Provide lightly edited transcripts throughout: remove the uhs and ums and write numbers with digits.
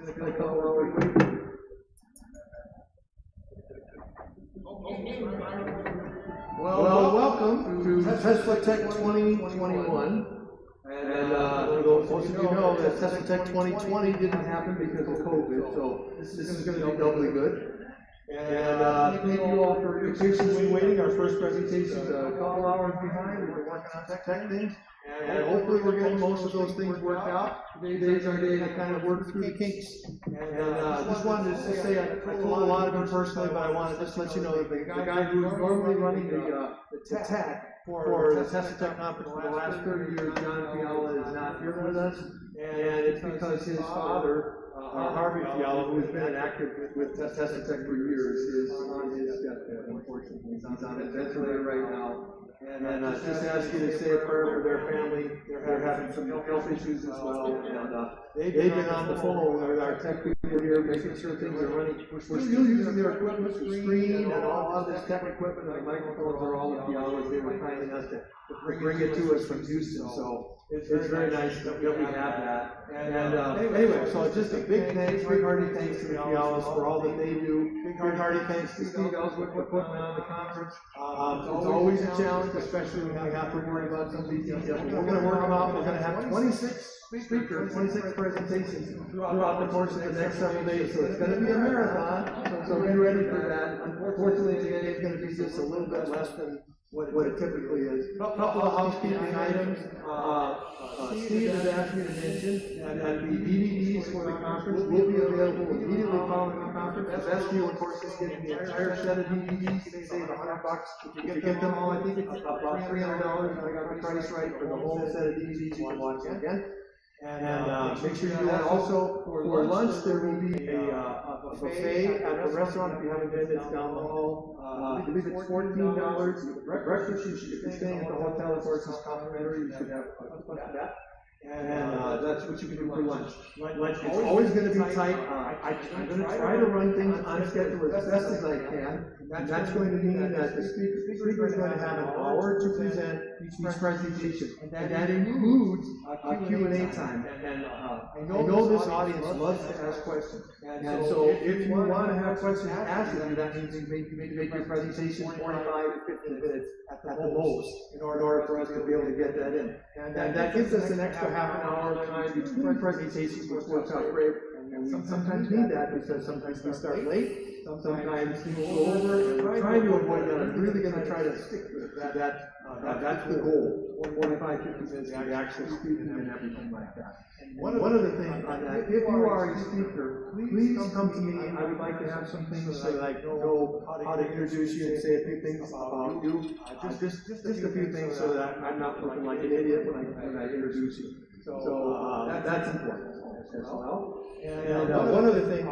a couple hours wait. Well, welcome to TeslaTech 2021. And for those of you who know that TeslaTech 2020 didn't happen because of COVID, so this is going to be doubly good. And thank you all for your patiently waiting. Our first presentation is a couple hours behind. We've been working on tech things, and hopefully we're getting most of those things worked out. Today's our day to kind of work through the kinks. And just wanted to say, I told a lot of you personally, but I wanted to just let you know that the guy who's normally running the tech for the TeslaTech conference for the last 30 years, John Fiala, is not here with us. And it's because his father, Harvey Fiala, who has been active with TeslaTech for years, is on his deathbed, unfortunately. He's on a ventilator right now. And just ask you to say a prayer for their family. They're having some health issues as well. And they've been on the phone with our tech people here, making sure things are running. We're still using their equipment, the screen, and all of this tech equipment, and the microphones are all the Fialas. They were kind enough to bring it to us from Houston. So it's very nice that we have that. And anyway, so just a big thanks, big hearty thanks to the Fialas for all that they do. Big hearty thanks to Steve Elswick for putting on the conference. It's always a challenge, especially when we have to worry about some of these details. We're going to work them out. We're going to have 26 speakers, 26 presentations throughout the course of the next several days. So it's going to be a marathon. So be ready for that. Unfortunately, today it's going to be just a little bit less than what it typically is. A couple of housekeeping items. Steve has asked me to mention that the DVDs for the conference will be available immediately following the conference. The best deal, of course, is getting the entire set of DVDs. They save $100. If you get them all, I think it's about $300. I got the price right for the whole set of DVDs. You can watch it again. And make sure you do that. Also, for lunch, there will be a buffet at the restaurant. If you haven't been, it's down the hall. I believe it's $14. Breakfast, if you're staying at the hotel, of course, is complimentary. You should have that. And that's what you can do for lunch. Lunch is always going to be tight. I'm going to try to run things on schedule as best as I can. And that's going to mean that the speaker is going to have an hour to present each presentation. And that includes Q&A time. And I know this audience loves to ask questions. And so if you want to have questions asked of you, that means you make your presentation 45 to 50 minutes at the most in order for us to be able to get that in. And that gives us an extra half an hour of time between presentations, which works out great. And we sometimes need that because sometimes we start late. Sometimes things go over, and we're trying to avoid that. I'm really going to try to stick with that. That's the goal. 45, 50 minutes for the actual speaking and everything like that. And one other thing on that, if you are a speaker, please come to me. I would like to have some things so that I know how to introduce you and say a few things about you. Just a few things so that I'm not looking like an idiot when I introduce you. So that's important as well. And one other thing,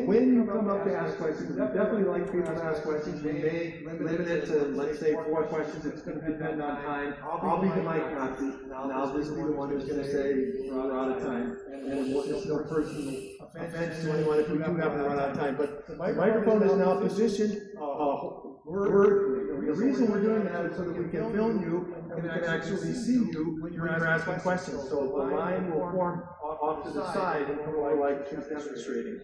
when you come up to ask questions, we definitely like people to ask questions. We may limit it to, let's say, 4 questions. It's going to depend on time. I'll be the mic Nazi, and I'll just be the one who's going to say we're out of time. And it's no personal offense to anyone if we do happen to run out of time. But the microphone is now positioned vertically. The reason we're doing that is so that we can film you and we can actually see you when you're asking questions. So the line will form off to the side and more like she's demonstrating.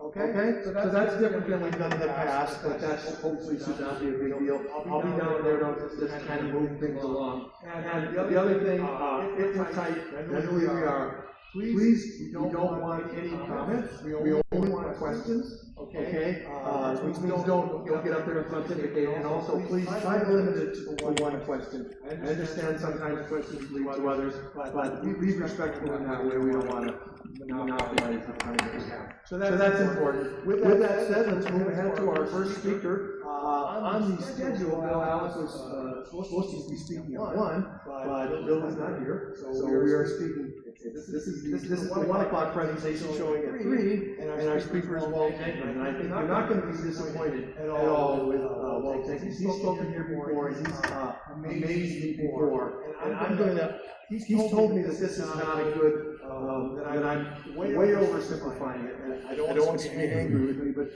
Okay? So that's different than we've done in the past, but that's hopefully should not be a big deal. I'll be down there to just kind of move things along. And the other thing, if we're tight, and I believe we are, please, we don't want any comments. We only want questions. Okay? Please don't get up there and pontificate. And also, please try to limit it to one question. I understand sometimes questions lead to others, but be respectful in that way. We don't want to monopolize the time that we have. So that's important. With that said, let's move ahead to our first speaker. On the schedule, Bill Alice was supposed to be speaking at 1, but Bill is not here. So we are speaking. This is the 1 o'clock presentation showing at 3, and our speaker is Walt Jenkins. And I think you're not going to be disappointed at all with Walt Jenkins. He's spoken here before, and he's amazed me before. And I'm going to, he's told me that this is not a good, that I'm way oversimplifying it. And I don't want you to be angry with me, but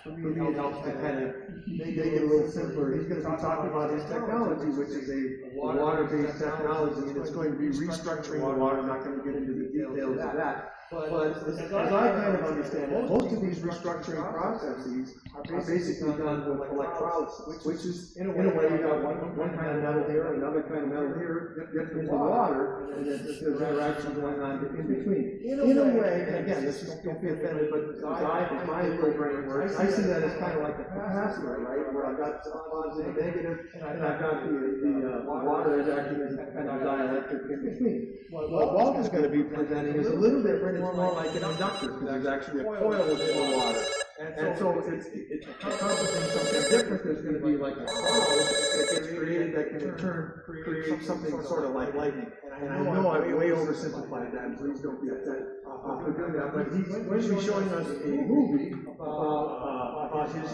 for me it helps to kind of make it a little simpler. He's going to be talking about his technology, which is a water-based technology, and it's going to be restructuring the water. I'm not going to get into the details of that. But as I kind of understand it, most of these restructuring processes are basically done with electrolysis, which is, in a way, you got one kind of metal here, another kind of metal here, dipped into water, and then there's interaction going on in between. In a way, and again, this is, don't be offended, but as my little brain works, I see that as kind of like a capacitor, right, where I've got a positive and negative, and I've got the water is acting as a kind of dielectric in between. What Walt is going to be presenting is a little different. It's more like an inductor, because there's actually a coil within the water. And so it's accomplishing something different. There's going to be like a cloud that gets created that can in turn create something sort of like lightning. And I know I've way oversimplified that, please don't be upset for doing that, but he's going to be showing us a movie about his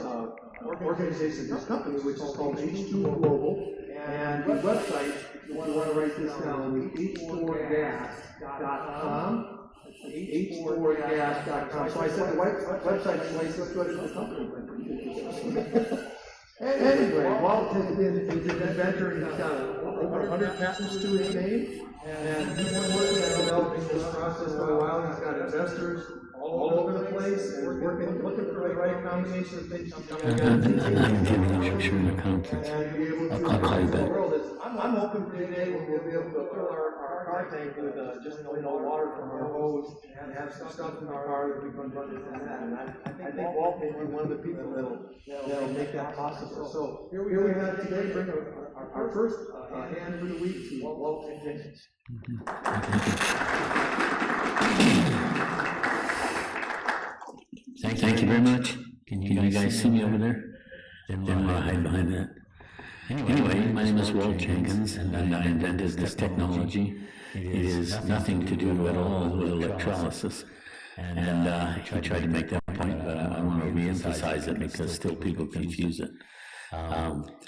organization, his company, which is called H2 Global, and the website, if you want to write this down, is h4gas.com. H4gas.com. So I said the website twice, let's go to the company. Anyway, Walt is an inventor, and he's got over 100 patents to his name, and he's been working on developing this process for a while. He's got investors all over the place, and looking for the right combination of things to come together. I'm giving a lecture in the conference. I'll call you back. I'm hoping for today when we'll be able to fill our car tank with just water from our hose and have some stuff in our car that we can run this and that. And I think Walt may be one of the people that'll make that possible. So here we have today, bring our first hand for the week to Walt Jenkins. Thank you very much. Can you guys see me over there? Then I'll hide behind that. Anyway, my name is Walt Jenkins, and I invented this technology. It is nothing to do at all with electrolysis. And I tried to make that point, but I want to re-emphasize it because still people confuse it.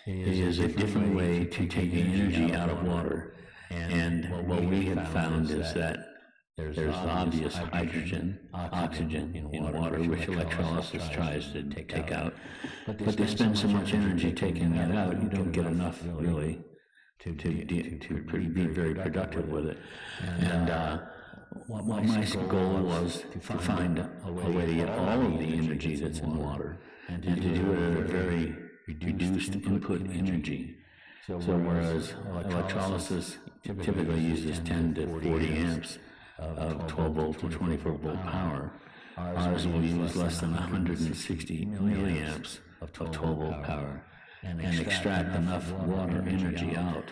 It is a different way to take the energy out of water. And what we have found is that there's obvious hydrogen, oxygen in water, which electrolysis tries to take out. But they spend so much energy taking that out, you don't get enough really to be very productive with it. And what my goal was to find a way to get all of the energy that's in water and to do it at a very reduced input energy. So whereas electrolysis typically uses 10 to 40 amps of 12 volt to 24 volt power, ours will use less than 160 milliamps of 12 volt power and extract enough water energy out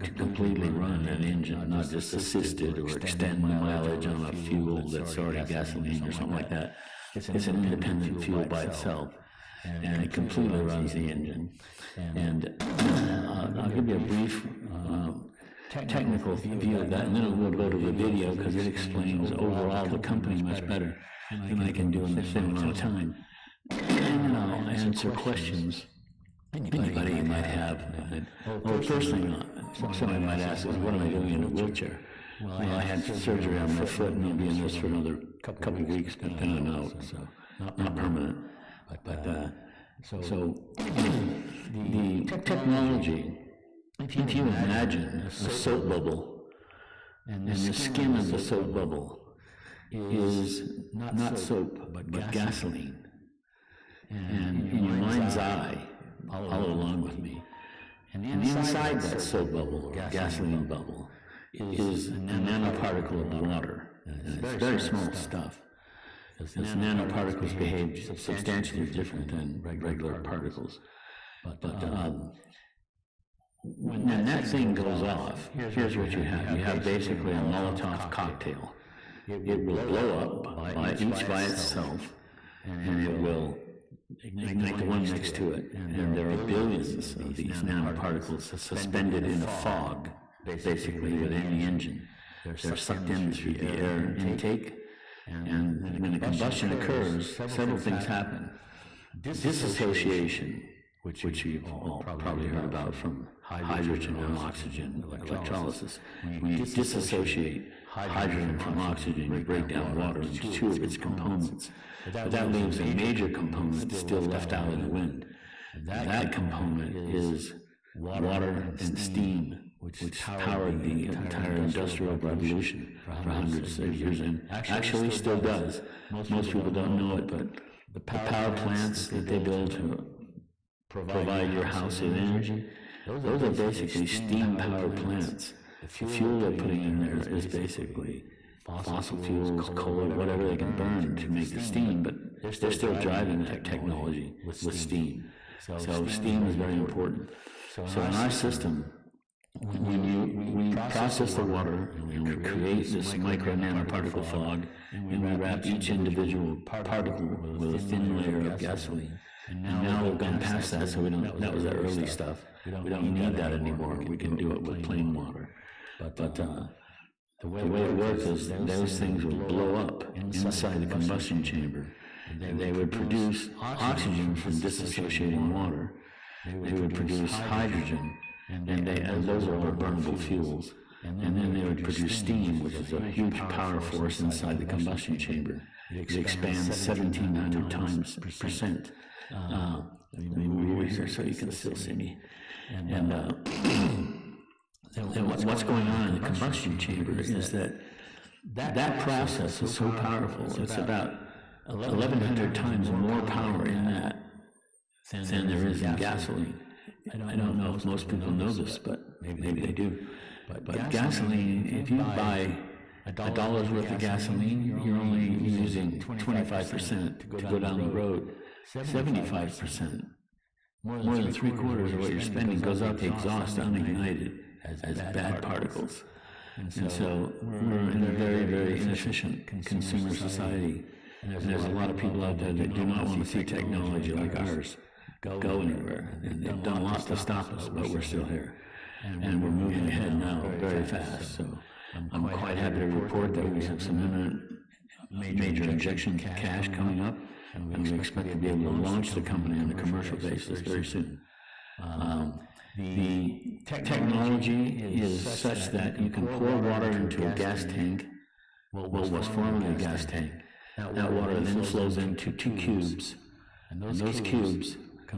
to completely run an engine, not just assist it or extend mileage on a fuel that's already gasoline or something like that. It's an independent fuel by itself, and it completely runs the engine. And I'll give you a brief technical view of that, and then we'll go to the video because it explains overall the company much better than I can do in the same amount of time. And I'll answer questions anybody might have. Well, the first thing somebody might ask is, what am I doing in a wheelchair? Well, I had surgery on my foot, and I'll be in this for another couple of weeks, but then I'm out, so not permanent. So the technology, if you imagine a soap bubble, and the skin of the soap bubble is not soap, but gasoline. And in your mind's eye, follow along with me, and inside that soap bubble, or gasoline bubble, is a nanoparticle of water. And it's very small stuff. These nanoparticles behave substantially different than regular particles. But when that thing goes off, here's what you have. You have basically a Molotov cocktail. It will blow up each by itself, and it will ignite the one next to it. And there are billions of these nanoparticles suspended in a fog, basically within the engine. They're sucked in through the air intake, and when the combustion occurs, several things happen. Dissociation, which you've all probably heard about from hydrogen and oxygen electrolysis. When you dissociate hydrogen from oxygen, you break down water into two of its components. But that leaves a major component still left out in the wind. That component is water and steam, which powered the entire industrial revolution for hundreds of years, and actually still does. Most people don't know it, but the power plants that they build to provide your house with energy, those are basically steam-powered plants. The fuel they're putting in there is basically fossil fuels, coal, whatever they can burn to make the steam, but they're still driving that technology with steam. So steam is very important. So in our system, when we process the water and we create this micro nanoparticle fog, and we wrap each individual particle with a thin layer of gasoline. And now we've gone past that, so that was the early stuff. We don't need that anymore. We can do it with plain water. But the way it works is those things would blow up inside the combustion chamber, and they would produce oxygen from disassociating water. They would produce hydrogen, and those are all burnable fuels. And then they would produce steam, which is a huge power force inside the combustion chamber. It expands 1,700 times percent. Let me move over here so you can still see me. And what's going on in the combustion chamber is that process is so powerful. It's about 1,100 times more power in that than there is in gasoline. I don't know if most people know this, but maybe they do. But gasoline, if you buy $1 worth of gasoline, you're only using 25% to go down the road. 75%, more than 3/4 of what you're spending goes out the exhaust unignited as bad particles. And so we're in a very, very inefficient consumer society. And there's a lot of people out there that do not want to see technology like ours go anywhere. And they've done a lot to stop us, but we're still here. And we're moving ahead now very fast. So I'm quite happy to report that we have some imminent major injection of cash coming up. And we expect to be able to launch the company on a commercial basis very soon. The technology is such that you can pour water into a gas tank, what was formerly a gas tank. That water then flows into 2 cubes, and those cubes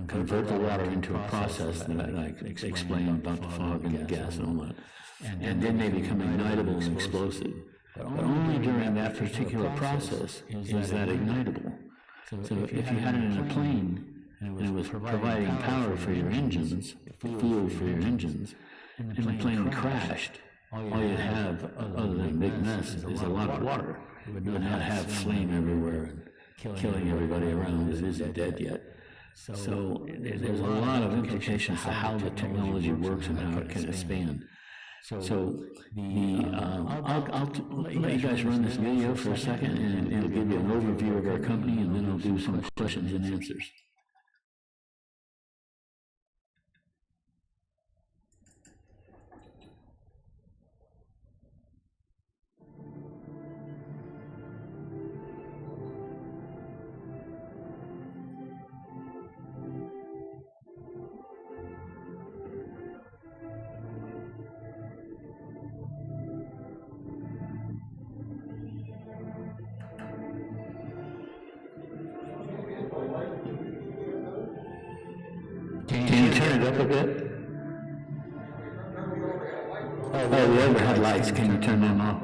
convert the water into a process that I explained about the fog and the gas and all that. And then they become ignitable and explosive. But only during that particular process is that ignitable. So if you had it in a plane, and it was providing power for your engines, fuel for your engines, and the plane crashed, all you'd have, other than a big mess, is a lot of water. You would not have flame everywhere and killing everybody around that isn't dead yet. So there's a lot of implications to how the technology works and how it can expand. So I'll let you guys run this video for a second, and it'll give you an overview of our company, and then I'll do some questions and answers. Can you turn it up a bit? Oh, the overhead lights, can you turn them off?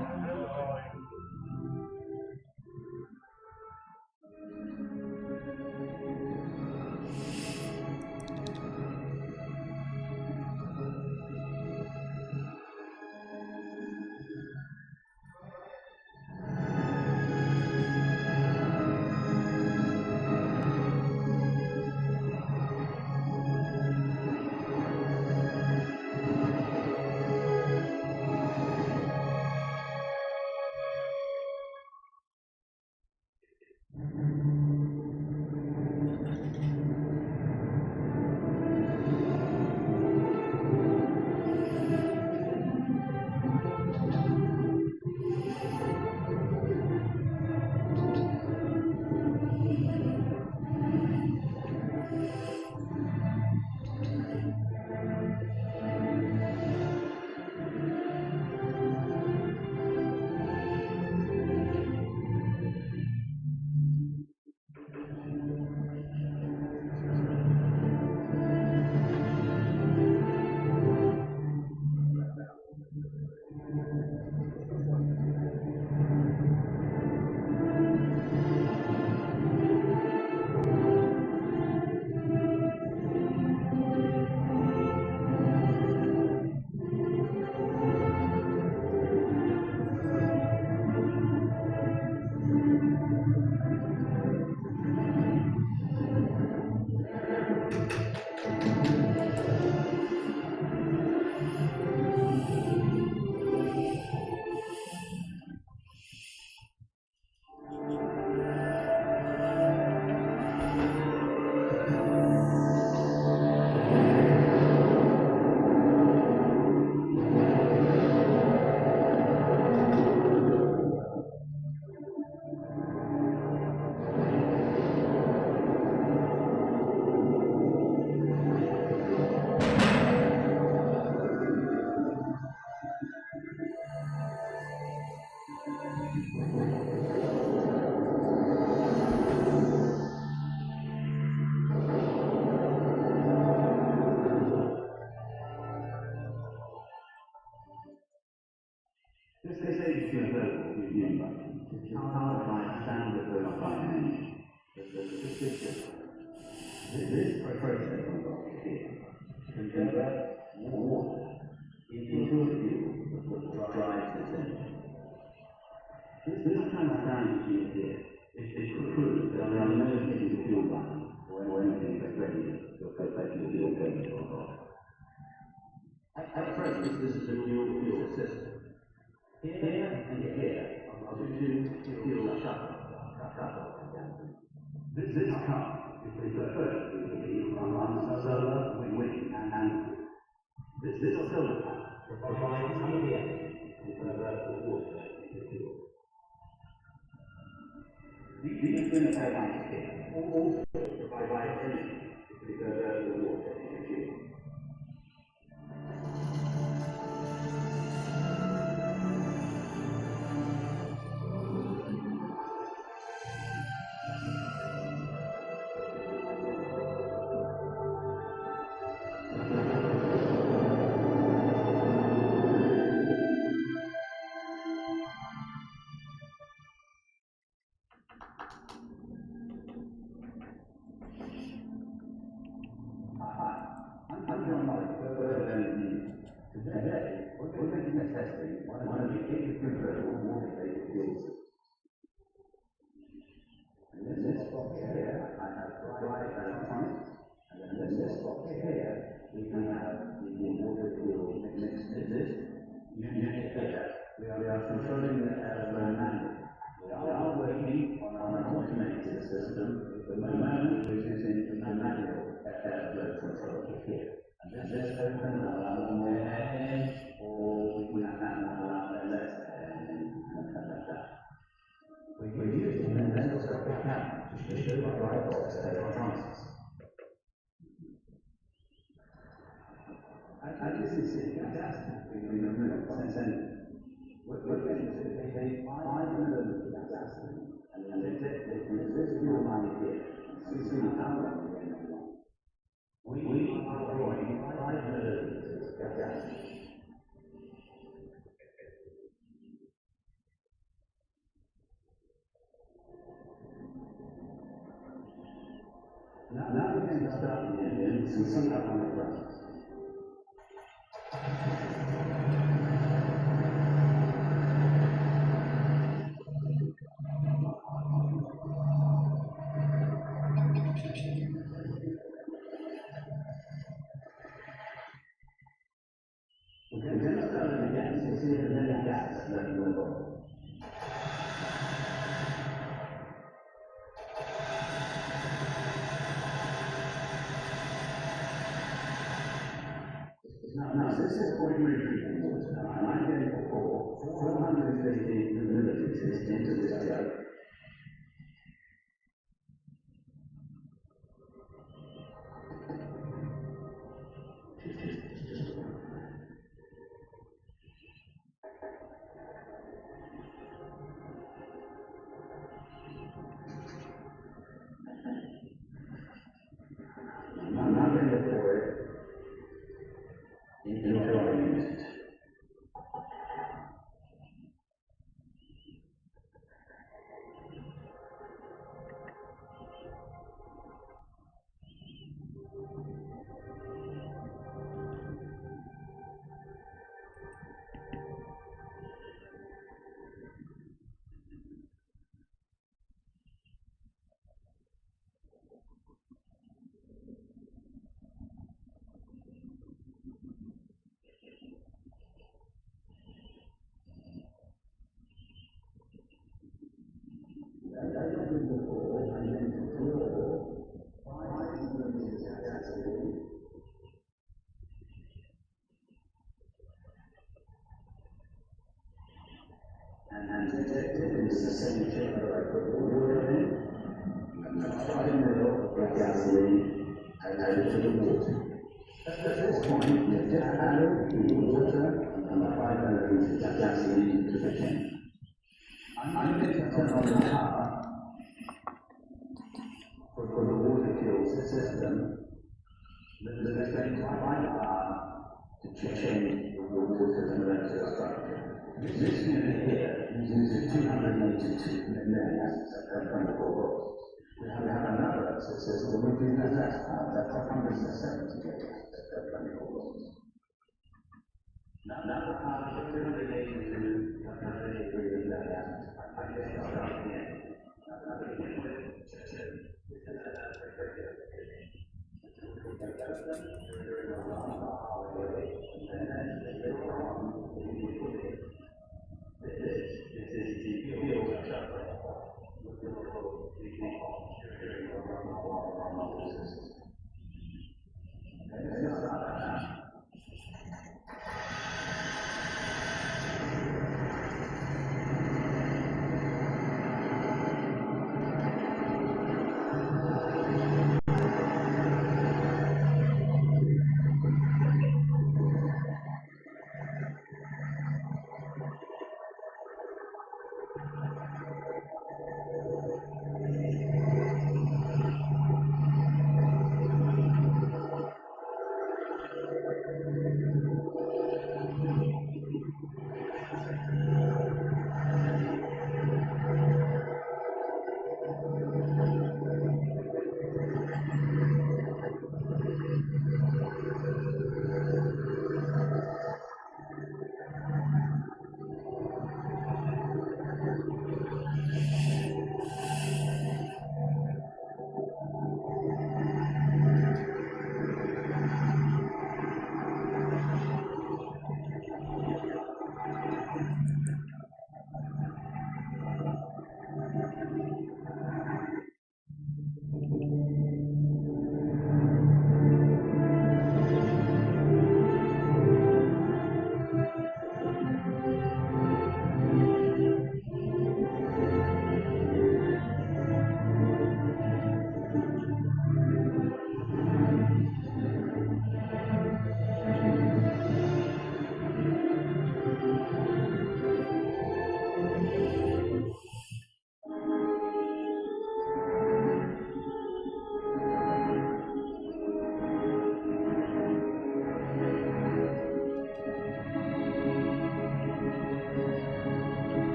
is powered by standard turbine engine. This process can convert water into fuel that drives this engine. This transparency here is proof that there are no hidden fuel lines or anything that's ready to affect the fuel going to. At present, this is a dual fuel system. Here and here are the two fuel shuttles. This car is the first to run solar, wind, and this solar panel provides EPS to convert the water into fuel. These twin turbines here also provide energy to convert the water into fuel. Today, we're going to be testing one of the convertible water-based fuel systems. And in this box here, I have dry electronics, and then in this box here, we have the water fuel mixed in this unit here. We are controlling the airflow manually. We are working on an automated system. At the moment, we're using the manual airflow control here. And this open allows more air, or we can allow less air, and like that. We're using an endoscopic camera to show the dry box electronics. As you can see, the gas has been removed since then. We're going to take 5 millimeters of gas and inject it into this fuel line here. And see how long we're going to want. We are drawing 5 millimeters of gas. Now we're going to start the engine and see how long it runs. We're going to start it again to see if there's any gas left in the bottle. Now this is ordinary drinking water, and I'm going to pour 450 milliliters into this jug. I'm not going to pour it into our unit. And inject it into the same chamber I put the water in, and 5 ml of gasoline and add it to the water. At this point, you just add the water and the 5 ml of gasoline to the chamber. I'm going to turn on the power for the water fuel system that is going to provide power to change the water's molecular structure. This unit here uses 282 milliamps at 24 volts. We have another system which is that's 170 milliamps at 24 volts. Now the power of 282 milliamps, I guess it's starting in.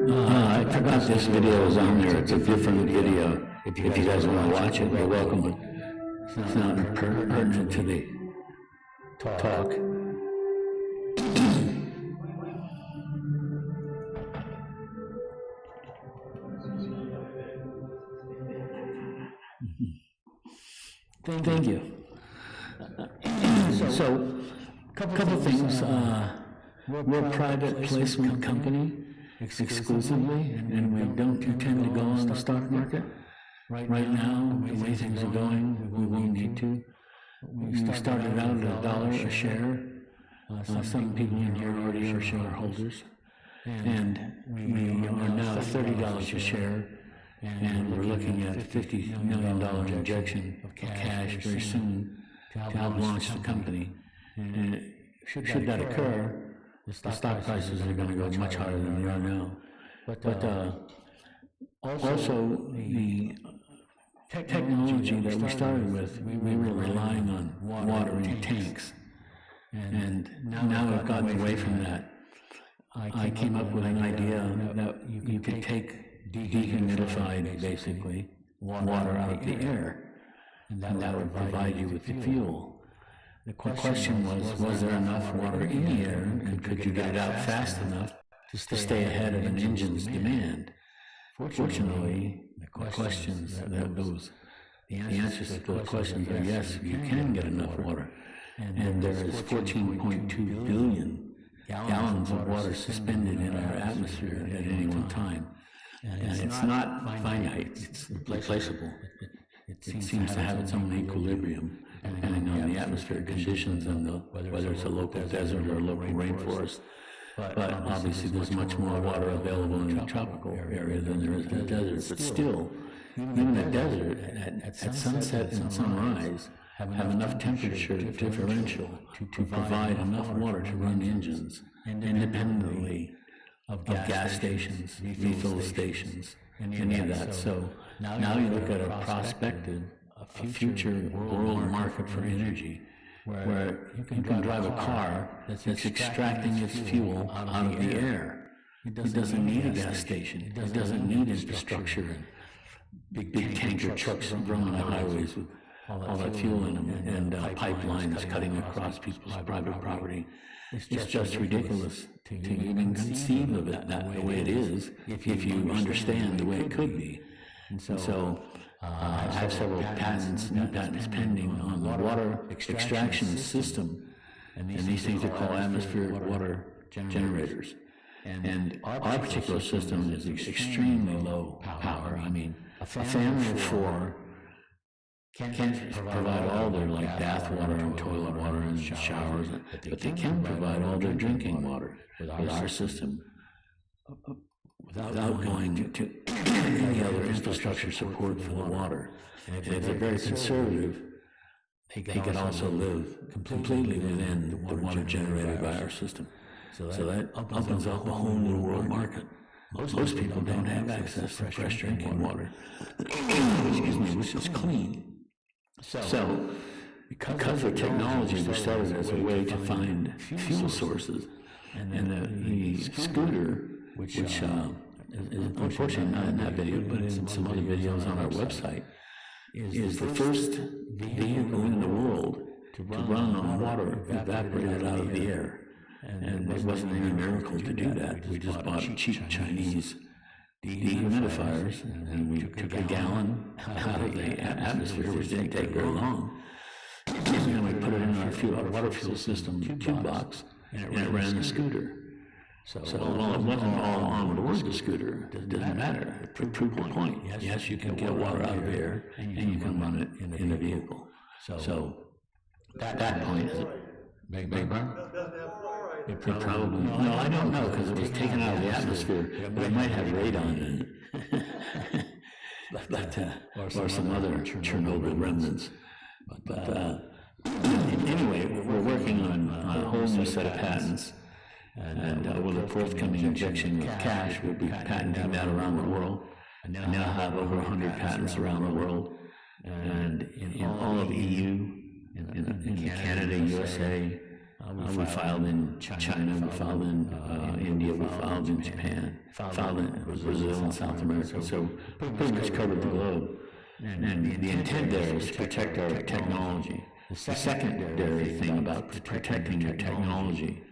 I forgot this video is on there. It's a different video. If you guys want to watch it, you're welcome, but it's not pertinent to the talk. Thank you. So, couple things. We're a private placement company exclusively, and we don't intend to go on the stock market. Right now, the way things are going, we won't need to. We started out at $1 a share. Some people in here already are shareholders. And we are now $30 a share. And we're looking at a $50 million injection of cash very soon to help launch the company. And should that occur, the stock prices are going to go much higher than they are now. But also the technology that we started with, we were relying on water in tanks. And now we've gotten away from that. I came up with an idea that you could take dehumidified, basically, water out of the air, and that would provide you with the fuel. The question was there enough water in the air, and could you get it out fast enough to stay ahead of an engine's demand? Fortunately, the questions, those The answers to those questions are yes, you can get enough water. And there is 14.2 billion gallons of water suspended in our atmosphere at any one time. And it's not finite, it's replaceable. It seems to have its own equilibrium, depending on the atmospheric conditions and whether it's a local desert or a local rainforest. But obviously there's much more water available in the tropical area than there is in the desert. But still, even the desert, at sunset and sunrise, have enough temperature differential to provide enough water to run engines independently of gas stations, refill stations, any of that. So now you look at a prospective, a future world market for energy, where you can drive a car that's extracting its fuel out of the air. It doesn't need a gas station. It doesn't need infrastructure and big tanker trucks running on the highways with all that fuel in them and pipelines cutting across people's private property. It's just ridiculous to even conceive of it the way it is if you understand the way it could be. And so I have several new patents pending on the water extraction system, and these things are called atmospheric water generators. And our particular system is extremely low power. I mean, a family of four can't provide all their bath water and toilet water and showers, but they can provide all their drinking water with our system without going to any other infrastructure support for the water. And if they're very conservative, they can also live completely within the water generated by our system. So that opens up a whole new world market. Most people don't have access to fresh drinking water, which is clean. So, because of technology was started as a way to find fuel sources, and the scooter, which is unfortunately not in that video, but in some other videos on our website, is the first vehicle in the world to run on water evaporated out of the air. And it wasn't any miracle to do that. We just bought cheap Chinese dehumidifiers, and we took a gallon out of the atmosphere, which didn't take very long. And then we put it in our water fuel system tube box, and it ran the scooter. So while it wasn't all on board the scooter, it doesn't matter. It proved the point. Yes, you can get water out of the air, and you can run it in the vehicle. So that point is big burn. It probably, no, I don't know, because it was taken out of the atmosphere, but it might have radon in it. Or some other Chernobyl remnants. But anyway, we're working on a whole new set of patents, and with a forthcoming injection of cash, we'll be patenting that around the world. I now have over 100 patents around the world, and in all of EU, in Canada, USA, we filed in China, we filed in India, we filed in Japan, filed in Brazil and South America, so pretty much covered the globe. And the intent there is to protect our technology. The secondary thing about protecting your technology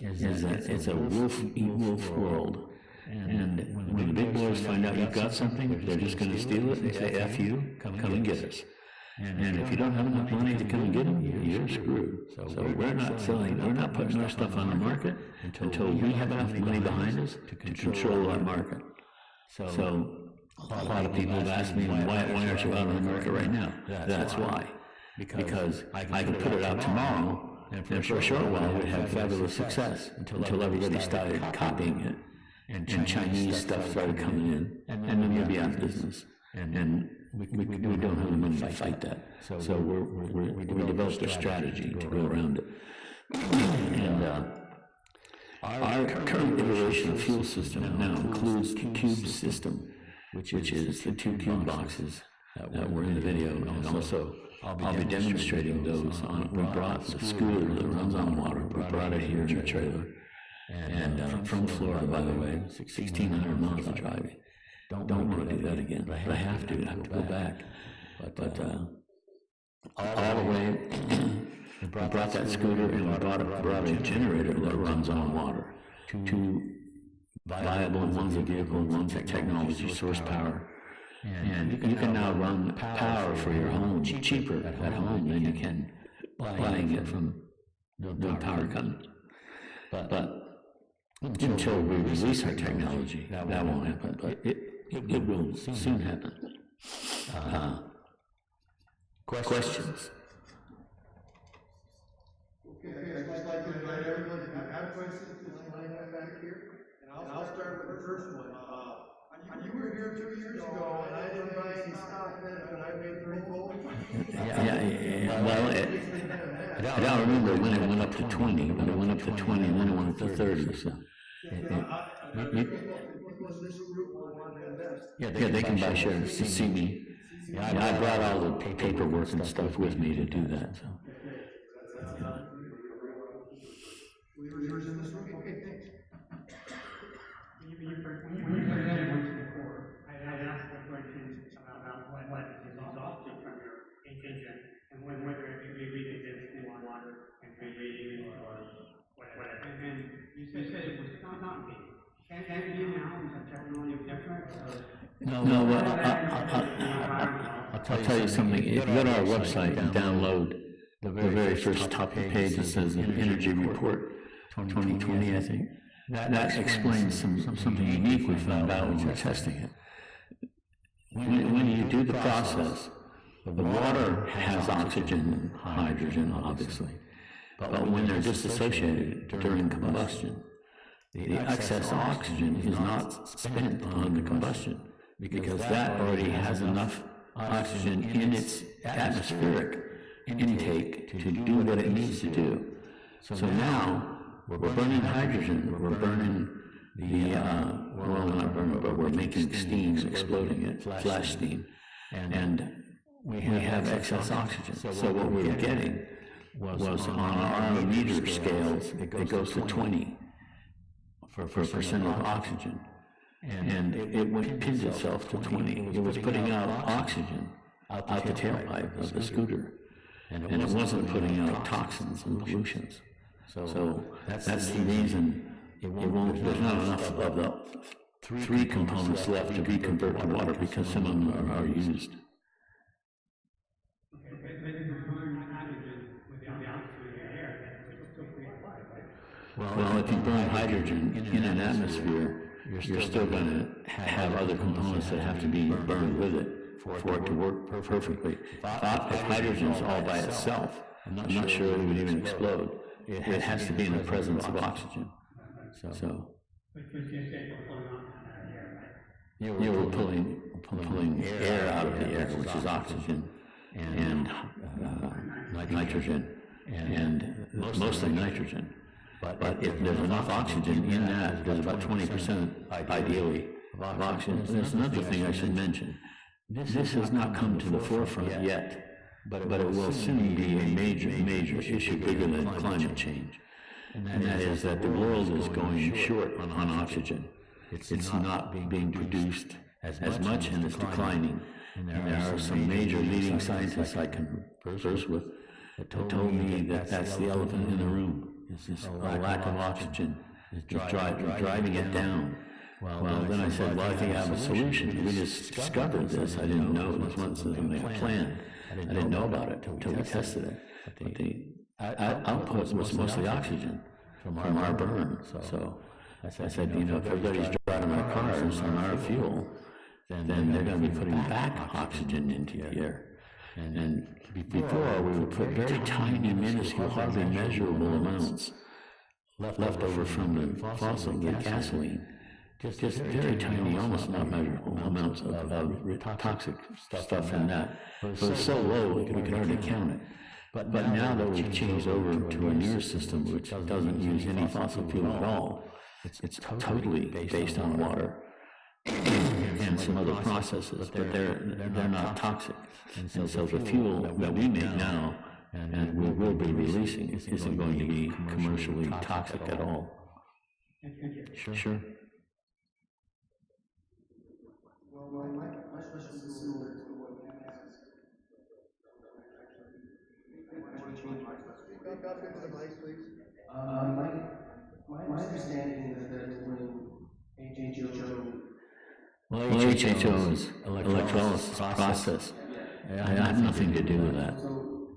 is that it's a wolf-eat-wolf world. And when the big boys find out you've got something, they're just going to steal it and say, F you, come and get us. And if you don't have enough money to come and get them, you're screwed. So we're not putting our stuff on the market until we have enough money behind us to control our market. So a lot of people have asked me, why aren't you out on the market right now? That's why. Because I could put it out tomorrow, and for a short while we'd have fabulous success until everybody started copying it, and Chinese stuff started coming in, and then we'd be out of business. And we don't have the money to fight that. So we developed a strategy to go around it. And our current iteration of fuel system now includes the cube system, which is the two cube boxes that were in the video. And also, I'll be demonstrating those we brought the scooter that runs on water. We brought it here in the trailer. And from Florida, by the way, 1,600 miles of driving. Don't want to do that again, but I have to go back. But all the way, we brought that scooter, and we brought a generator that runs on water. Two viable, one's a vehicle, one's a technology source power. And you can now run power for your home cheaper at home than you can buying it from the power company. But until we release our technology, that won't happen. But it will soon happen. Questions? Okay, I'd just like to invite everyone to have questions to line up back here. And I'll start with the first one. You were here 2 years ago, and I didn't buy any stock then, but I made 3 gold. Yeah. Well, I don't remember when it went up to 20, but it went up to 20, and then it went up to 30. So, yeah, they can buy shares to see me. Yeah, I brought all the paperwork and stuff with me to do that. So. Okay, thanks. I asked a question about what is exhausted from your engine and whether it could be read against water and radiating or whatever. And you said it was not me. And you now, is the technology different? No, I'll tell you something. If you go to our website and download the very first top page that says Energy Report 2020, I think, that explains something unique we found out when we were testing it. When you do the process, the water has oxygen and hydrogen, obviously. But when they're disassociated during combustion, the excess oxygen is not spent on the combustion because that already has enough oxygen in its atmospheric intake to do what it needs to do. So now we're burning hydrogen, we're burning well, not burning, but we're making steam, exploding it, flash steam, and we have excess oxygen. So what we were getting was on our meter scales, it goes to 20 for percent of oxygen, and it went pinned itself to 20. It was putting out oxygen out the tailpipe of the scooter, and it wasn't putting out toxins and pollutions. So that's the reason it won't. There's not enough of the 3 components left to be converted to water because some of them are used. Well, if you burn hydrogen in an atmosphere, you're still going to have other components that have to be burned with it for it to work perfectly. If hydrogen's all by itself, I'm not sure it would even explode. It has to be in the presence of oxygen. So you were pulling air out of the air, which is oxygen and nitrogen, and mostly nitrogen. But if there's enough oxygen in that, there's about 20% ideally of oxygen. There's another thing I should mention. This has not come to the forefront yet, but it will soon be a major issue, bigger than climate change. And that is that the world is going short on oxygen. It's not being produced as much, and it's declining. And there are some major leading scientists I can converse with that told me that that's the elephant in the room. It's a lack of oxygen is driving it down. Well, then I said, well, I think I have a solution. We just discovered this. I didn't know it was once something they had planned. I didn't know about it until we tested it. But the output was mostly oxygen from our burn. So I said, if everybody's driving our cars on our fuel, then they're going to be putting back oxygen into the air. And before, we would put very tiny, minuscule, hardly measurable amounts left over from the fossil, the gasoline. Just very tiny, almost not measurable amounts of toxic stuff in that. It was so low we could hardly count it. But now that we've changed over to a newer system which doesn't use any fossil fuel at all, it's totally based on water and some other processes, but they're not toxic. And so the fuel that we make now and we will be releasing isn't going to be commercially toxic at all. Sure. Well, my question is similar to what you asked. Speak up into the mic, please. My understanding is that when H2G Well, HHO's electrolysis process, I have nothing to do with that.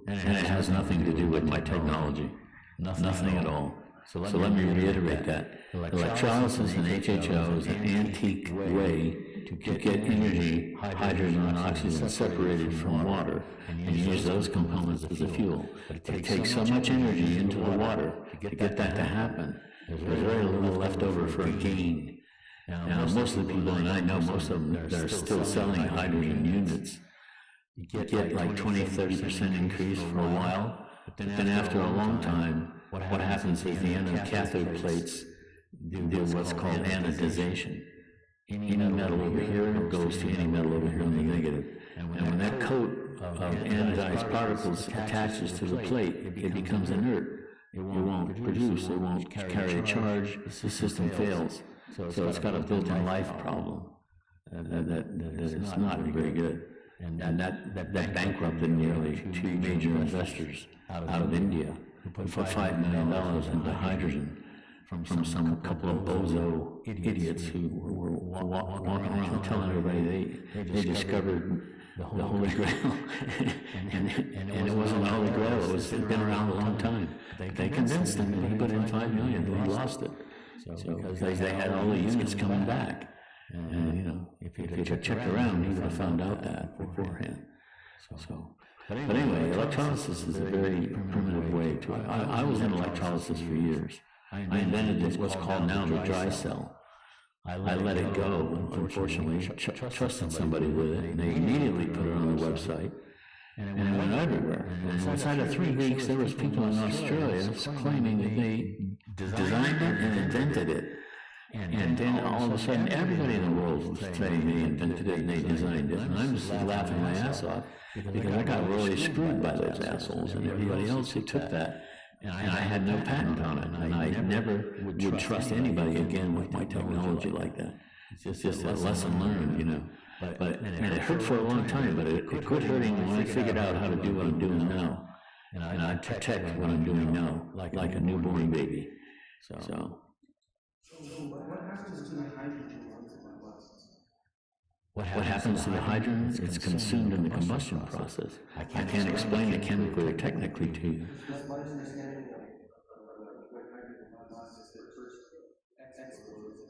And it has nothing to do with my technology. Nothing at all. So let me reiterate that. Electrolysis in HHO is an antique way to get energy, hydrogen and oxygen separated from water and use those components as a fuel. But it takes so much energy into the water to get that to happen. There's very little left over for a gain. Now, most of the people, and I know most of them, they're still selling hydrogen units. You get like 20-30% increase for a while, but then after a long time, what happens is the anode cathode plates do what's called anodization. Any metal over here goes to any metal over here on the negative. And when that coat of anodized particles attaches to the plate, it becomes inert. It won't produce, it won't carry a charge, the system fails. So it's got a built-in life problem that is not very good. And that bankrupted nearly 2 major investors out of India who put $5 million into hydrogen from some couple of bozo idiots who were walking around telling everybody they discovered the Holy Grail. and it wasn't the Holy Grail, it'd been around a long time. They convinced him that he put in $5 million and he lost it. So because they had all the units coming back. And you know, if you had checked around, you would have found out that beforehand. But anyway, electrolysis is a very primitive way to it. I was in electrolysis for years. I invented what's called now the dry cell. I let it go, unfortunately, trusted somebody with it, and they immediately put it on the website, and it went everywhere. And inside of 3 weeks, there was people in Australia claiming that they designed it and invented it. And then all of a sudden, everybody in the world was saying they invented it and they designed it. And I'm just laughing my ass off because I got really screwed by those assholes and everybody else who took that. And I had no patent on it. And I never would trust anybody again with my technology like that. It's just a lesson learned, you know. And it hurt for a long time, but it quit hurting when I figured out how to do what I'm doing now. And I protect what I'm doing now, like a newborn baby. So what happens to the hydrogen once it combusts? What happens to the hydrogen? It's consumed in the combustion process. I can't explain it chemically or technically to you. That's my understanding of when hydrogen combusts is that first explodes.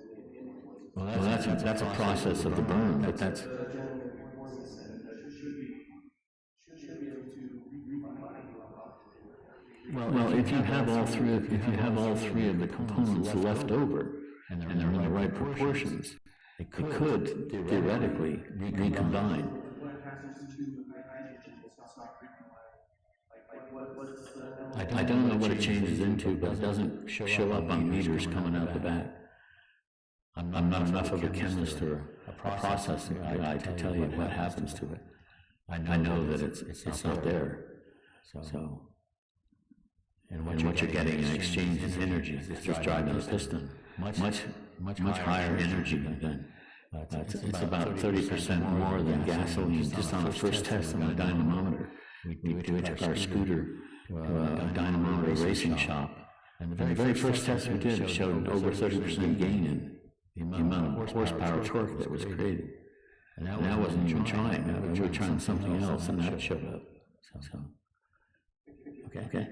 Well, that's a process of the burn, but that's. The gentleman before me said that should be able to recombine. Well, if you have all three of the components left over, and they're in the right proportions, it could theoretically recombine. What happens to hydrogen if it's not recombined? What's the... I don't know what it changes into, but it doesn't show up on meters coming out the back. I'm not enough of a chemist or a processing guy to tell you what happens to it. I know that it's not there. So. And what you're getting in exchange is energy. It's just driving a piston. Much higher energy than it's about 30% more than gasoline. Just on the first test on the dynamometer, we took our scooter to a dynamometer racing shop, and the very first test we did showed over 30% gain in the amount of horsepower torque that was created. And that wasn't even trying. We were trying something else, and that showed up. So okay.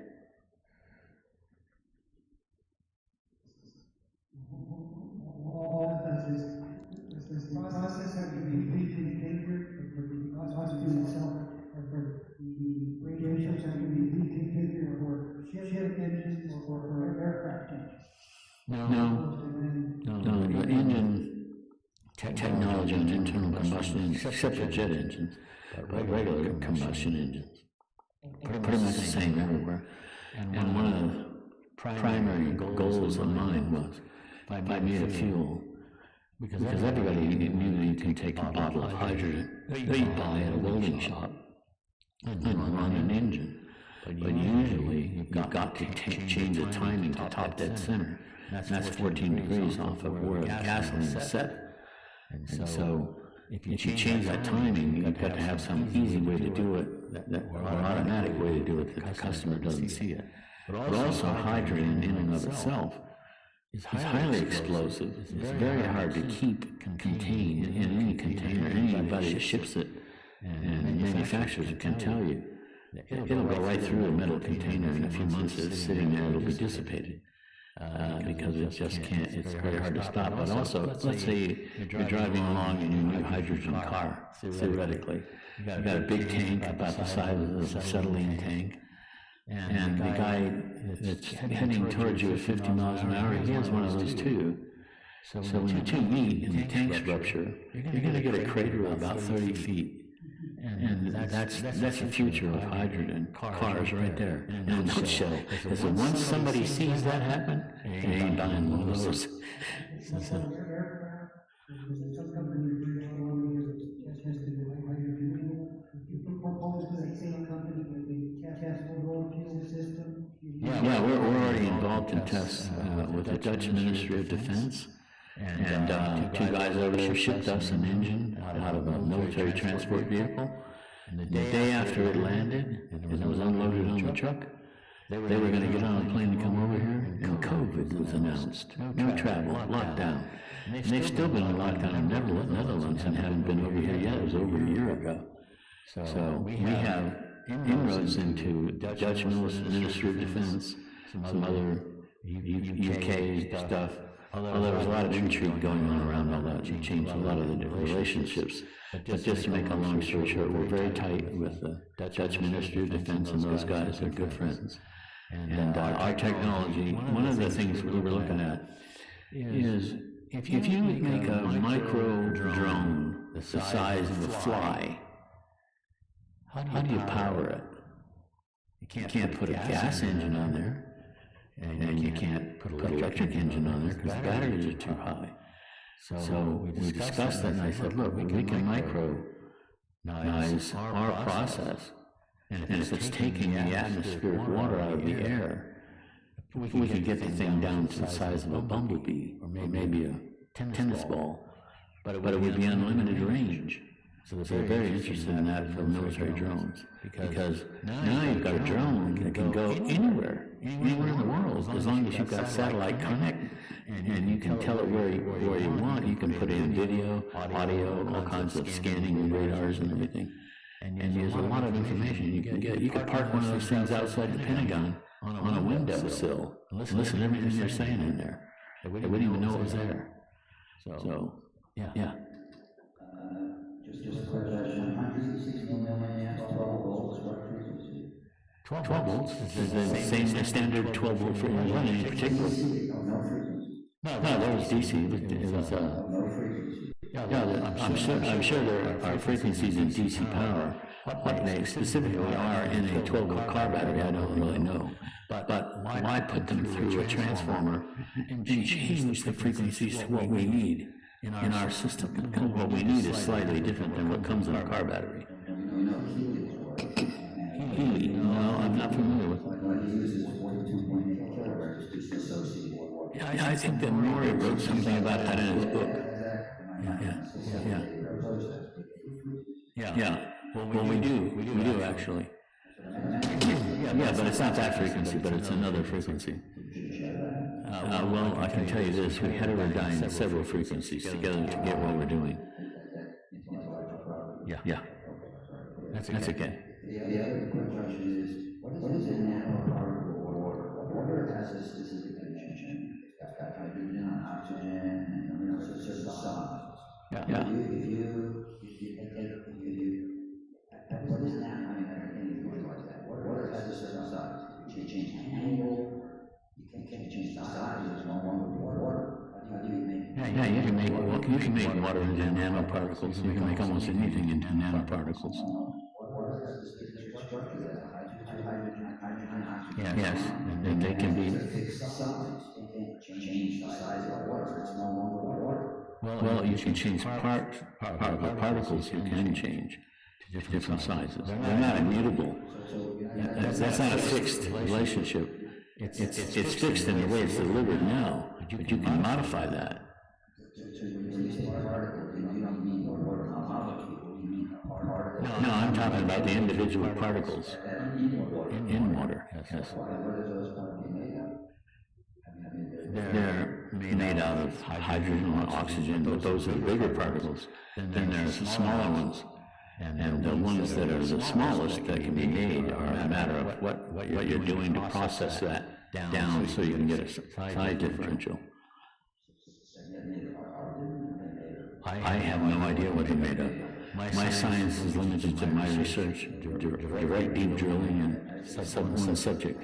Does the process have to be lead configured for the combustion itself, or for the radiations have to be lead configured for ship engines or for aircraft engines? No, the engine technology and internal combustion engines, except for jet engines, but regular combustion engines, pretty much the same everywhere. And one of the primary goals of mine was, if I made a fuel, because everybody knew that you can take a bottle of hydrogen that you buy at a welding shop and run an engine. But usually you've got to change the timing to top dead center. That's 14 degrees off of where the gasoline is set. And so if you change that timing, you've got to have some easy way to do it, or an automatic way to do it that the customer doesn't see it. But also hydrogen in and of itself is highly explosive. It's very hard to keep contained in any container. Anybody that ships it, and manufacturers can tell you, it'll go right through a metal container in a few months. It's sitting there, it'll be dissipated. Because it just can't, it's very hard to stop. But also, let's say you're driving along in your new hydrogen car, theoretically. You've got a big tank about the size of the acetylene tank, and the guy that's heading towards you at 50 miles an hour, he has one of those too. So when the two meet and the tanks rupture, you're going to get a crater of about 30 feet. And that's the future of hydrogen cars right there. In a nutshell, is that once somebody sees that happen, they ain't buying one of those. Some company tested hydrogen. You propose to that same company with the test for fuel system? Yeah, we're already involved in tests with the Dutch Ministry of Defense. And two guys over there shipped us an engine out of a military transport vehicle. And the day after it landed, and it was unloaded on the truck, they were going to get on a plane to come over here, and COVID was announced. No travel, lockdown. And they've still been on lockdown in Netherlands and haven't been over here yet. It was over a year ago. So we have inroads into Dutch Ministry of Defense, some other UK stuff. Although there was a lot of intrigue going on around all that, and changed a lot of the relationships. But just to make a long story short, we're very tight with the Dutch Ministry of Defense, and those guys are good friends. And our technology, one of the things we were looking at is if you make a micro drone the size of a fly, how do you power it? You can't put a gas engine on there. And you can't put an electric engine on there because the batteries are too high. So we discussed that, and I said, look, we can micronize our process, and if it's taking the atmospheric water out of the air, if we could get the thing down to the size of a bumblebee, or maybe a tennis ball, but it would be unlimited range. So they're very interested in that for military drones, because now you've got a drone that can go anywhere in the world, as long as you've got satellite connect, and you can tell it where you want. You can put in video, audio, all kinds of scanning radars and everything. And there's a lot of information you can get. You could park one of those things outside the Pentagon on a windowsill and listen to everything they're saying in there. They wouldn't even know it was there. So yeah. Just a quick question, 160 milliamps, 12 volts, what frequency? 12 volts is the same standard 12 volt frequency in particular. No frequency. No, that was DC. It was No frequency. Yeah, I'm sure there are frequencies in DC power. What they specifically are in a 12 volt car battery, I don't really know. But why put them through a transformer and change the frequencies to what we need in our system? What we need is slightly different than what comes in a car battery. Helium? No, I'm not familiar with it. What he uses 42.8 kilohertz is associated with what? Yeah, I think that Maury wrote something about that in his book. Yeah. Well, we do actually. Yeah, but it's not that frequency, but it's another frequency. Well, I can tell you this, we heterodyne several frequencies together to get what we're doing. Yeah. That's okay. The other quick question is, what is a nanoparticle of water? Water has a specific dimension. It's got hydrogen and oxygen, and so it's just a size. Yeah. What is that? I mean, anything like that. Water has a certain size. You can change the angle. You can change the size. It's no longer water. How do you make? Yeah, you can make water into nanoparticles. You can make almost anything into nanoparticles. Water has a specific structure that hydrogen, oxygen. Yes, and they can be. Fixed size. You can't change the size of water. It's no longer water. Well, you can change particles. You can change to different sizes. They're not immutable. That's not a fixed relationship. It's fixed in the way it's delivered now, but you can modify that. No, I'm talking about the individual particles in water. Yes. What are those particles made of? They're made out of hydrogen or oxygen, but those are the bigger particles. Then there's the smaller ones. And the ones that are the smallest that can be made are a matter of what you're doing to process that down so you can get a size differential. I have no idea what they're made of. My science is limited to my research, direct deep drilling, and one subject.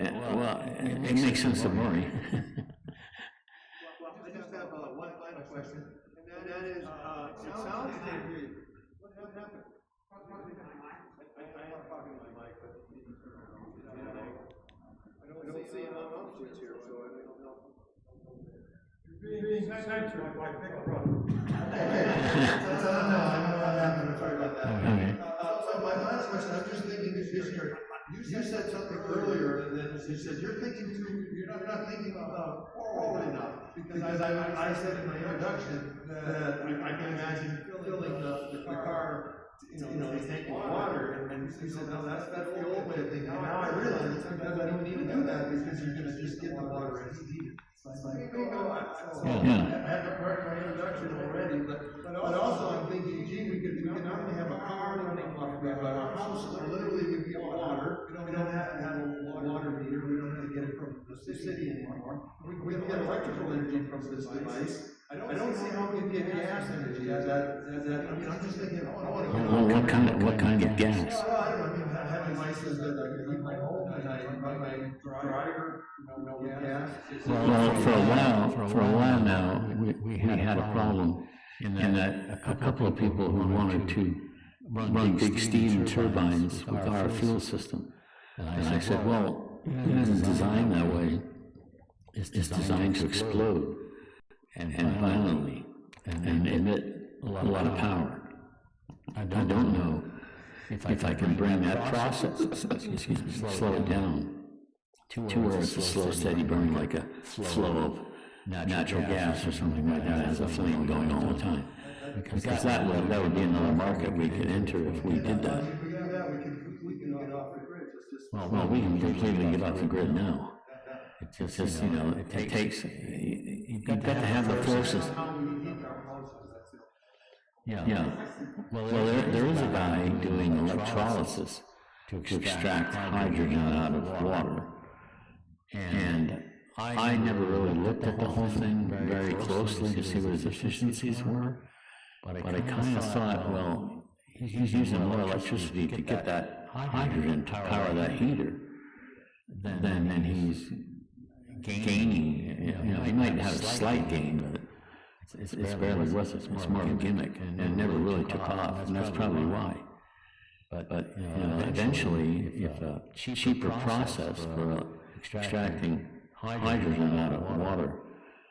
Well, it makes sense to Maury. Well, I just have one final question, and that is, it sounds like what happened? I want to talk into my mic, but I don't see an on-off switch here, so I don't know. You're being censored by Pickle Brother. Okay, so I know what happened. Sorry about that. Okay. So my last question, I'm just thinking this year. You said something earlier that you said you're not thinking forward enough, because I said in my introduction that I can imagine filling the car, taking water, and you said, no, that's the old way of thinking. Now I realize it's because I don't need to do that, because you're going to just get the water and heat it. I had to correct my introduction already, but also I'm thinking, gee, we can not only have a car running off of our house, literally we get water. We don't have to have a water meter. We don't have to get it from the city anymore. We can get electrical energy from this device. I don't see how we can get gas energy as that. I'm just thinking, What kind of gas? I don't know. I have devices that I can heat my home and I run my dryer, with gas. Well, for a while now, we had a problem in that a couple of people who wanted to run big steam turbines with our fuel system. And I said, well, it isn't designed that way. It's designed to explode and violently and emit a lot of power. I don't know if I can bring that process, slow it down to where it's a slow, steady burn, like a flow of natural gas or something like that, has a flame going all the time. Because that would be another market we could enter if we did that. Well, we can completely get off the grid now. It's just, it takes, you've got to have the forces. Yeah. Well, there is a guy doing electrolysis to extract hydrogen out of water. And I never really looked at the whole thing very closely to see what his efficiencies were. But I kind of thought, well, he's using more electricity to get that hydrogen to power that heater than he's gaining. He might have a slight gain, but it's barely worth it. It's more of a gimmick, and it never really took off, and that's probably why. But eventually, if a cheaper process for extracting hydrogen out of water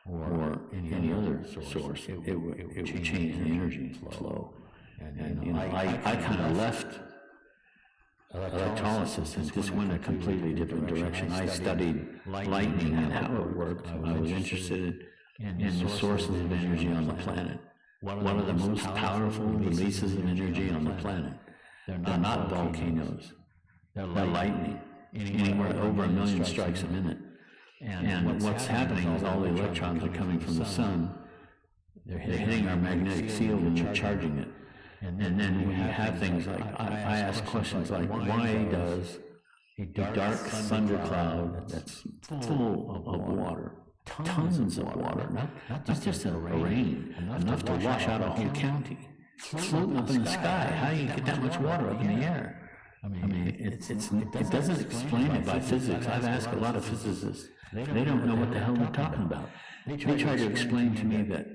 or any other source, it would change the energy flow. And I kind of left electrolysis and just went a completely different direction. I studied lightning and how it worked. I was interested in the sources of energy on the planet. One of the most powerful releases of energy on the planet. They're not volcanoes. They're lightning. Anywhere over 1 million strikes a minute. And what's happening is all the electrons are coming from the sun. They're hitting our magnetic field and they're charging it. And then we have things like, I ask questions like, why does a dark thundercloud that's full of water, tons of water, not just a rain, enough to wash out a whole county, floating up in the sky? How do you get that much water up in the air? I mean, it doesn't explain it by physics. I've asked a lot of physicists. They don't know what the hell they're talking about. They try to explain to me that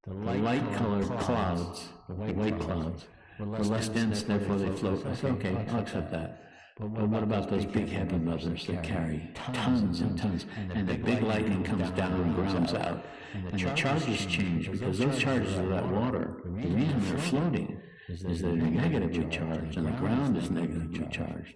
the light-colored clouds, the white clouds, were less dense, therefore they float. I said, okay, I'll accept that. But what about those big heavy mothers that carry tons and tons, and the big lightning comes down and grounds out, and the charges change, because those charges of that water, the reason they're floating is that they're negatively charged, and the ground is negatively charged.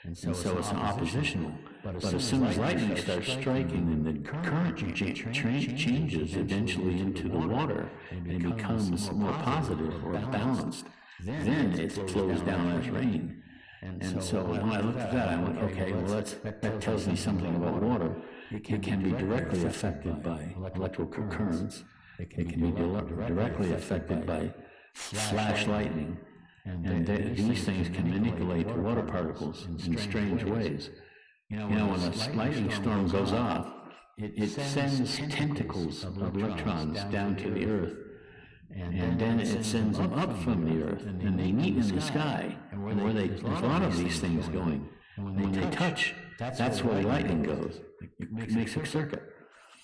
And so it's an oppositional. But as soon as lightning starts striking, and the current changes eventually into the water, and it becomes more positive or balanced, then it flows down as rain. And so when I looked at that, I went, okay, well, that tells me something about water. It can be directly affected by electrical currents. It can be directly affected by flash lightning. And these things can manipulate water particles in strange ways. You know, when a lightning storm goes off, it sends tentacles of electrons down to the Earth. And then it sends them up from the Earth, and they meet in the sky, and there's a lot of these things going. And when they touch, that's where the lightning goes. It makes a circuit.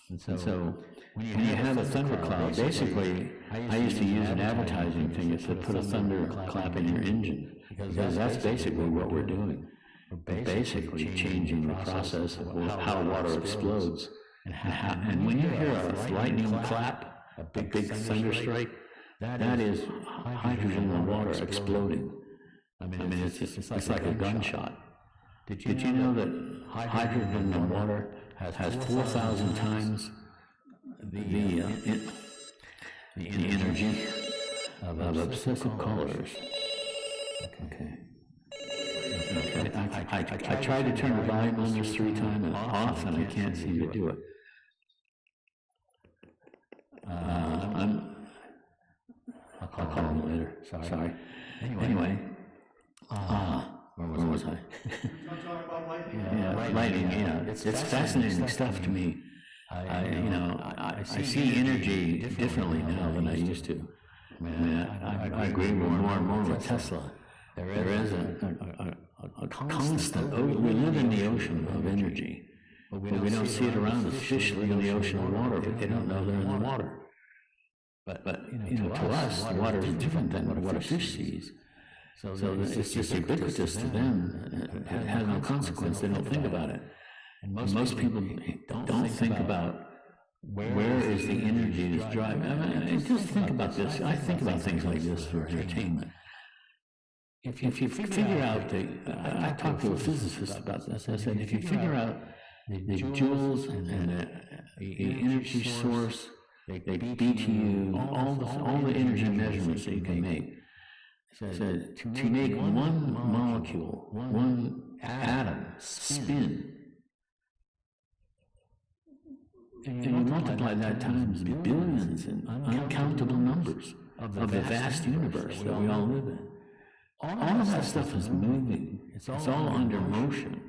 And so when you have a thundercloud, basically, I used to use an advertising thing. It said, put a thunderclap in your engine, because that's basically what we're doing. We're basically changing the process of how water explodes. And when you hear a lightning clap, a big thunderstrike, that is hydrogen and water exploding. I mean, it's like a gunshot. Did you know that hydrogen and water has 4,000 times the energy of obsessive callers? Okay. I tried to turn the volume on this 3 times and off, and I can't seem to do it. I'll call him later. Sorry. Anyway, where was I? Yeah, lightning. Yeah, it's fascinating stuff to me. I see energy differently now than I used to. I mean, I agree more and more with Tesla. There is a constant. We live in the ocean of energy, but we don't see it around us. Fish live in the ocean of water, but they don't know they're in the water. But to us, the water is different than what a fish sees. So it's just ubiquitous to them. It has no consequence. They don't think about it. And most people don't think about where is the energy that's driving. I mean, just think about this. I think about things like this for entertainment. If you figure out I talked to a physicist about this. I said, if you figure out the joules and the energy source, the BTU, all the energy measurements that you can make, said to make one molecule, one atom spin, and you multiply that times billions and uncountable numbers of the vast universe that we all live in. All of that stuff is moving. It's all under motion.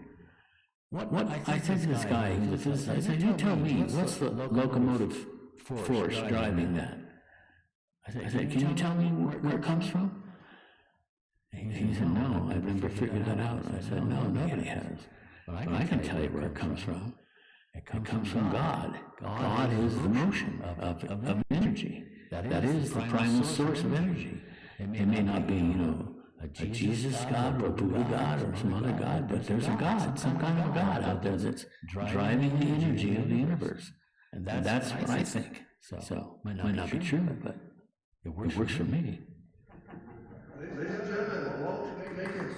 What I said to this guy, he's a physicist, I said, you tell me, what's the locomotive force driving that? I said, can you tell me where it comes from? And he said, no, I've never figured that out. And I said, no, nobody has. But I can tell you where it comes from. It comes from God. God is the motion of energy. That is the primal source of energy. It may not be, a Jesus God or a Buddha God or some other God, but there's a God, some kind of God out there that's driving the energy of the universe. And that's what I think. So it might not be true, but it works for me. Ladies and gentlemen, Walt Jenkins.